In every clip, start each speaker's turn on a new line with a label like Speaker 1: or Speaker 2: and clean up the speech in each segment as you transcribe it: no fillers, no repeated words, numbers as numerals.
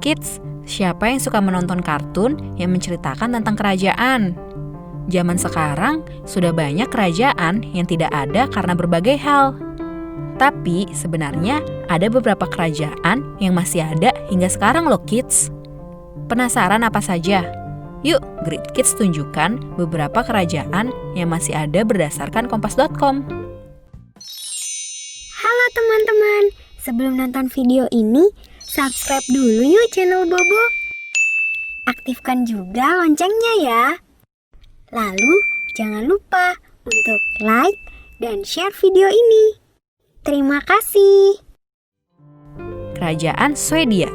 Speaker 1: Kids, siapa yang suka menonton kartun yang menceritakan tentang kerajaan? Zaman sekarang sudah banyak kerajaan yang tidak ada karena berbagai hal. Tapi sebenarnya ada beberapa kerajaan yang masih ada hingga sekarang loh kids. Penasaran apa saja? Yuk, Great Kids tunjukkan beberapa kerajaan yang masih ada berdasarkan kompas.com.
Speaker 2: Halo teman-teman, sebelum nonton video ini, subscribe dulu yuk channel Bobo. Aktifkan juga loncengnya ya. Lalu, jangan lupa untuk like dan share video ini. Terima kasih.
Speaker 1: Kerajaan Swedia.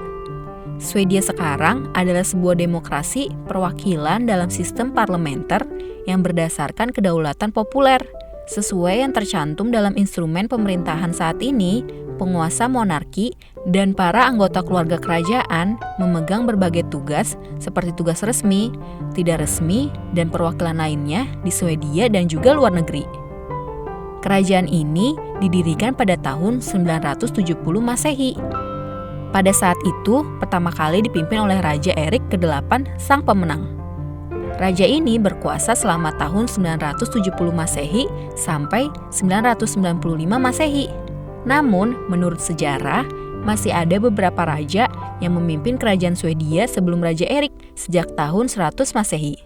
Speaker 1: Swedia sekarang adalah sebuah demokrasi perwakilan dalam sistem parlementer yang berdasarkan kedaulatan populer. Sesuai yang tercantum dalam instrumen pemerintahan saat ini, penguasa monarki dan para anggota keluarga kerajaan memegang berbagai tugas seperti tugas resmi, tidak resmi, dan perwakilan lainnya di Swedia dan juga luar negeri. Kerajaan ini didirikan pada tahun 970 Masehi. Pada saat itu, pertama kali dipimpin oleh Raja Erik ke-8 sang pemenang. Raja ini berkuasa selama tahun 970 Masehi sampai 995 Masehi. Namun, menurut sejarah, masih ada beberapa raja yang memimpin kerajaan Swedia sebelum Raja Erik sejak tahun 100 Masehi.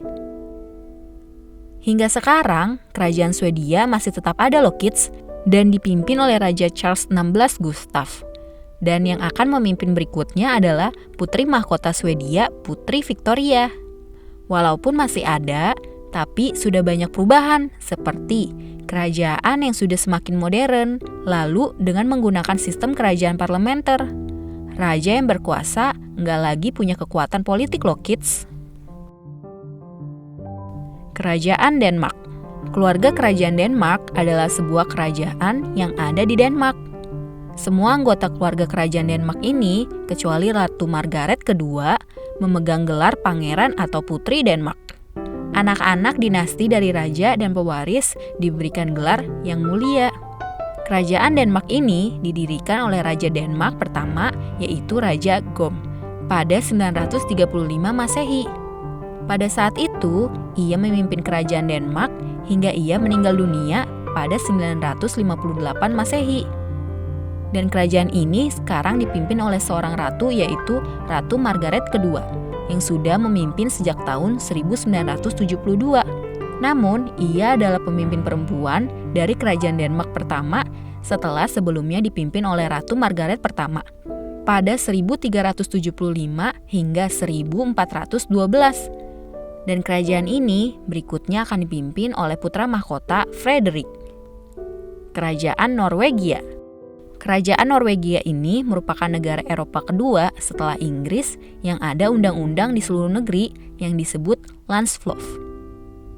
Speaker 1: Hingga sekarang, kerajaan Swedia masih tetap ada loh kids, dan dipimpin oleh Raja Charles XVI Gustaf. Dan yang akan memimpin berikutnya adalah Putri Mahkota Swedia, Putri Victoria. Walaupun masih ada, tapi sudah banyak perubahan, seperti kerajaan yang sudah semakin modern, lalu dengan menggunakan sistem kerajaan parlementer. Raja yang berkuasa nggak lagi punya kekuatan politik loh kids. Kerajaan Denmark. Keluarga kerajaan Denmark adalah sebuah kerajaan yang ada di Denmark. Semua anggota keluarga kerajaan Denmark ini, kecuali Ratu Margaret II, memegang gelar pangeran atau putri Denmark. Anak-anak dinasti dari raja dan pewaris diberikan gelar yang mulia. Kerajaan Denmark ini didirikan oleh Raja Denmark pertama, yaitu Raja Gorm, pada 935 Masehi. Pada saat itu, ia memimpin kerajaan Denmark hingga ia meninggal dunia pada 958 Masehi. Dan kerajaan ini sekarang dipimpin oleh seorang ratu, yaitu Ratu Margaret II, yang sudah memimpin sejak tahun 1972. Namun, ia adalah pemimpin perempuan dari kerajaan Denmark pertama setelah sebelumnya dipimpin oleh Ratu Margaret pertama pada 1375 hingga 1412. Dan kerajaan ini berikutnya akan dipimpin oleh putra mahkota Frederick. Kerajaan Norwegia. Kerajaan Norwegia ini merupakan negara Eropa kedua setelah Inggris yang ada undang-undang di seluruh negeri yang disebut Landslov.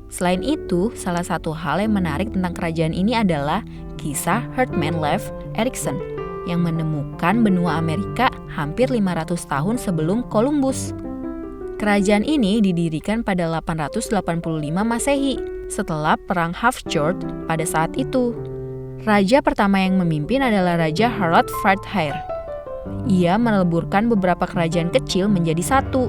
Speaker 1: Selain itu, salah satu hal yang menarik tentang kerajaan ini adalah kisah Herman Leif Erikson yang menemukan benua Amerika hampir 500 tahun sebelum Columbus. Kerajaan ini didirikan pada 885 Masehi setelah Perang Hafjord pada saat itu. Raja pertama yang memimpin adalah Raja Harald Fairhair. Ia meleburkan beberapa kerajaan kecil menjadi satu.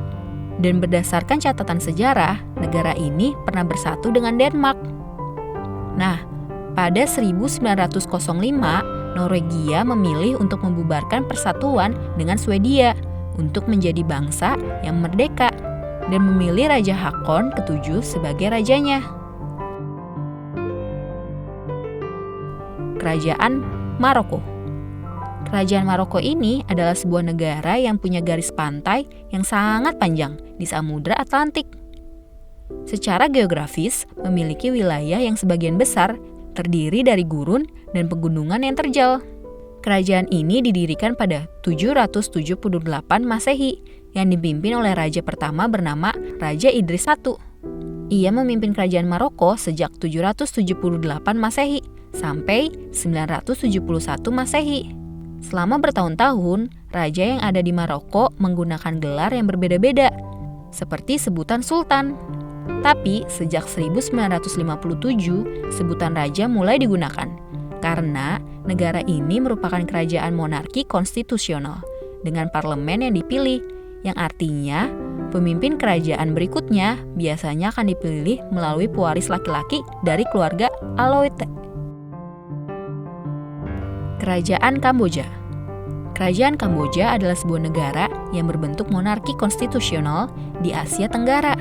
Speaker 1: Dan berdasarkan catatan sejarah, negara ini pernah bersatu dengan Denmark. Nah, pada 1905, Norwegia memilih untuk membubarkan persatuan dengan Swedia untuk menjadi bangsa yang merdeka dan memilih Raja Hakon ke-7 sebagai rajanya. Kerajaan Maroko. Kerajaan Maroko ini adalah sebuah negara yang punya garis pantai yang sangat panjang di Samudra Atlantik. Secara geografis, memiliki wilayah yang sebagian besar terdiri dari gurun dan pegunungan yang terjal. Kerajaan ini didirikan pada 778 Masehi yang dipimpin oleh raja pertama bernama Raja Idris I. Ia memimpin kerajaan Maroko sejak 778 Masehi sampai 971 Masehi. Selama bertahun-tahun, raja yang ada di Maroko menggunakan gelar yang berbeda-beda, seperti sebutan sultan. Tapi sejak 1957, sebutan raja mulai digunakan, karena negara ini merupakan kerajaan monarki konstitusional, dengan parlemen yang dipilih, yang artinya pemimpin kerajaan berikutnya biasanya akan dipilih melalui pewaris laki-laki dari keluarga Aloite. Kerajaan Kamboja. Kerajaan Kamboja adalah sebuah negara yang berbentuk monarki konstitusional di Asia Tenggara.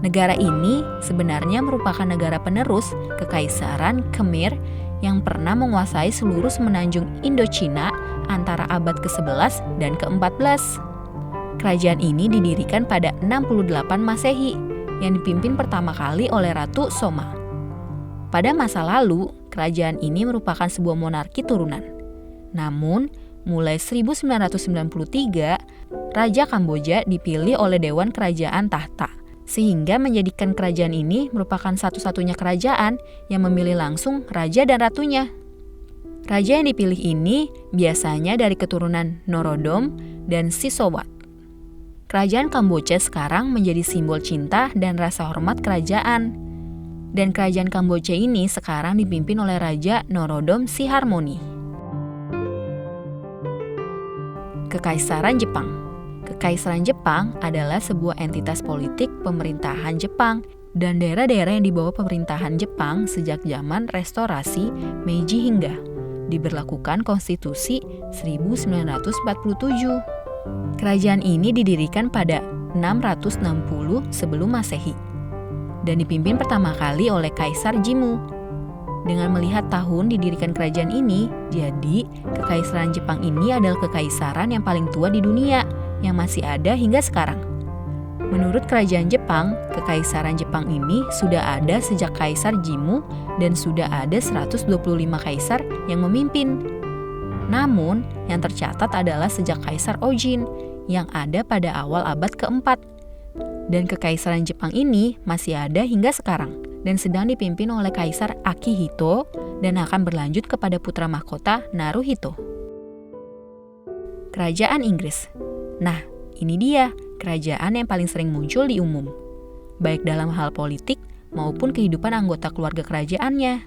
Speaker 1: Negara ini sebenarnya merupakan negara penerus Kekaisaran Khmer yang pernah menguasai seluruh semenanjung Indochina antara abad ke-11 dan ke-14. Kerajaan ini didirikan pada 68 Masehi yang dipimpin pertama kali oleh Ratu Soma. Pada masa lalu, kerajaan ini merupakan sebuah monarki turunan. Namun, mulai 1993, Raja Kamboja dipilih oleh Dewan Kerajaan Tahta, sehingga menjadikan kerajaan ini merupakan satu-satunya kerajaan yang memilih langsung raja dan ratunya. Raja yang dipilih ini biasanya dari keturunan Norodom dan Sisowat. Kerajaan Kamboja sekarang menjadi simbol cinta dan rasa hormat kerajaan. Dan kerajaan Kamboja ini sekarang dipimpin oleh Raja Norodom Siharmoni. Kekaisaran Jepang. Kekaisaran Jepang adalah sebuah entitas politik pemerintahan Jepang dan daerah-daerah yang di bawah pemerintahan Jepang sejak zaman restorasi Meiji hingga diberlakukan konstitusi 1947. Kerajaan ini didirikan pada 660 sebelum Masehi dan dipimpin pertama kali oleh Kaisar Jimmu. Dengan melihat tahun didirikan kerajaan ini, jadi Kekaisaran Jepang ini adalah kekaisaran yang paling tua di dunia yang masih ada hingga sekarang. Menurut kerajaan Jepang, Kekaisaran Jepang ini sudah ada sejak Kaisar Jimmu dan sudah ada 125 kaisar yang memimpin. Namun, yang tercatat adalah sejak Kaisar Ojin yang ada pada awal abad keempat. Dan Kekaisaran Jepang ini masih ada hingga sekarang dan sedang dipimpin oleh Kaisar Akihito dan akan berlanjut kepada putra mahkota Naruhito. Kerajaan Inggris. Nah, ini dia kerajaan yang paling sering muncul di umum, baik dalam hal politik maupun kehidupan anggota keluarga kerajaannya.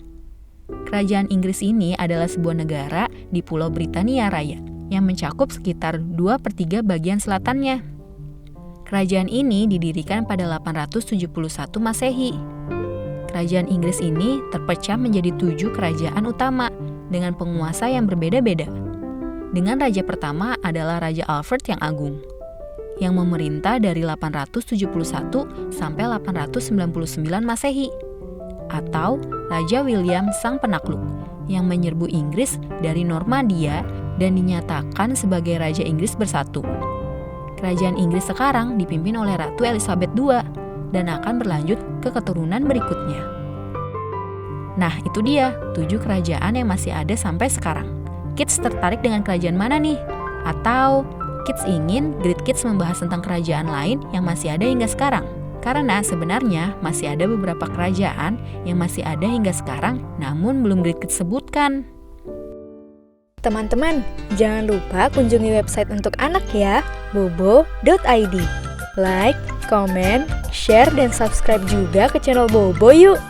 Speaker 1: Kerajaan Inggris ini adalah sebuah negara di Pulau Britania Raya yang mencakup sekitar 2/3 bagian selatannya. Kerajaan ini didirikan pada 871 Masehi. Kerajaan Inggris ini terpecah menjadi 7 kerajaan utama dengan penguasa yang berbeda-beda. Dengan raja pertama adalah Raja Alfred yang Agung, yang memerintah dari 871 sampai 899 Masehi. Atau Raja William Sang Penakluk yang menyerbu Inggris dari Normandia dan dinyatakan sebagai Raja Inggris Bersatu. Kerajaan Inggris sekarang dipimpin oleh Ratu Elizabeth II dan akan berlanjut ke keturunan berikutnya. Nah, itu dia 7 kerajaan yang masih ada sampai sekarang. Kids tertarik dengan kerajaan mana nih? Atau Kids ingin Great Kids membahas tentang kerajaan lain yang masih ada hingga sekarang? Karena sebenarnya masih ada beberapa kerajaan yang masih ada hingga sekarang namun belum Great Kids sebutkan.
Speaker 3: Teman-teman, jangan lupa kunjungi website untuk anak ya, bobo.id. Like, comment, share, dan subscribe juga ke channel Bobo yuk!